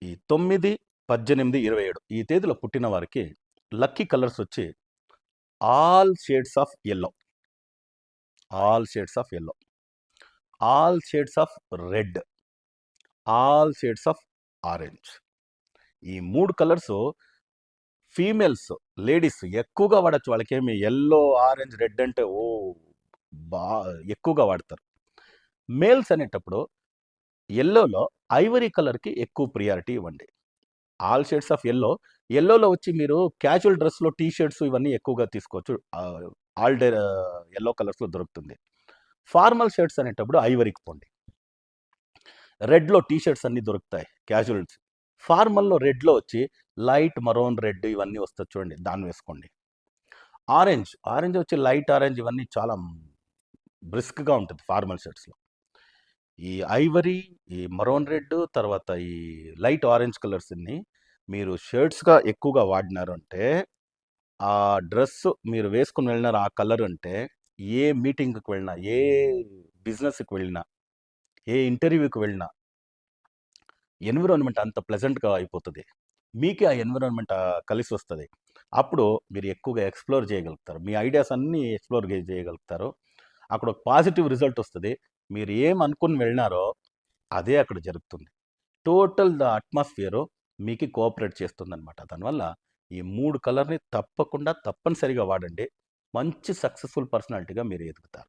ఈ 9, 18, 27 ఈ తేదీలో పుట్టిన వారికి లక్కీ కలర్స్ వచ్చి all shades of yellow, all shades of yellow, all shades of red, all shades of orange. ఈ 3 కలర్స్ ఫీమేల్స్, లేడీస్ ఎక్కువగా వాడచ్చు. వాళ్ళకేమి యెల్లో, ఆరెంజ్, రెడ్ అంటే బా ఎక్కువగా వాడతారు. మేల్స్ అనేటప్పుడు యెల్లోలో ఐవరీ కలర్కి ఎక్కువ ప్రియారిటీ ఇవ్వండి. ఆల్ షేడ్స్ ఆఫ్ యెల్లోలో వచ్చి మీరు క్యాజువల్ డ్రెస్లో టీ షర్ట్స్ ఇవన్నీ ఎక్కువగా తీసుకోవచ్చు. ఆల్ డే యెల్లో కలర్స్లో దొరుకుతుంది. ఫార్మల్ షర్ట్స్ అనేటప్పుడు ఐవరీకి పోండి. రెడ్లో టీ షర్ట్స్ అన్నీ దొరుకుతాయి క్యాజువల్స్. ఫార్మల్లో రెడ్లో వచ్చి లైట్ మరోన్ రెడ్ ఇవన్నీ వస్తుంది చూడండి, దాన్ని వేసుకోండి. ఆరెంజ్ వచ్చి లైట్ ఆరెంజ్ ఇవన్నీ చాలా బ్రిస్క్గా ఉంటుంది ఫార్మల్ షర్ట్స్లో. ఈ ఐవరీ, ఈ మరోన్ రెడ్, తర్వాత ఈ లైట్ ఆరెంజ్ కలర్స్ని మీరు షర్ట్స్గా ఎక్కువగా వాడినారు అంటే, ఆ డ్రెస్ మీరు వేసుకుని వెళ్ళినారు ఆ కలర్ అంటే, ఏ మీటింగ్కి వెళ్ళినా, ఏ బిజినెస్కి వెళ్ళినా, ఏ ఇంటర్వ్యూకి వెళ్ళినా ఎన్విరాన్మెంట్ అంత ప్లెజెంట్గా అయిపోతుంది. మీకే ఆ ఎన్విరాన్మెంట్ కలిసి వస్తుంది. అప్పుడు మీరు ఎక్కువగా ఎక్స్ప్లోర్ చేయగలుగుతారు. మీ ఐడియాస్ అన్నీ ఎక్స్ప్లోర్ చేయగలుగుతారు. అక్కడ ఒక పాజిటివ్ రిజల్ట్ వస్తుంది. మీరు ఏం అనుకుని వెళ్ళినారో అదే అక్కడ జరుగుతుంది. టోటల్ ద అట్మాస్ఫియరు మీకు కోఆపరేట్ చేస్తుందన్నమాట. దానివల్ల ఈ 3 కలర్ని తప్పనిసరిగా వాడండి. మంచి సక్సెస్ఫుల్ పర్సనాలిటీగా మీరు ఎదుగుతారు.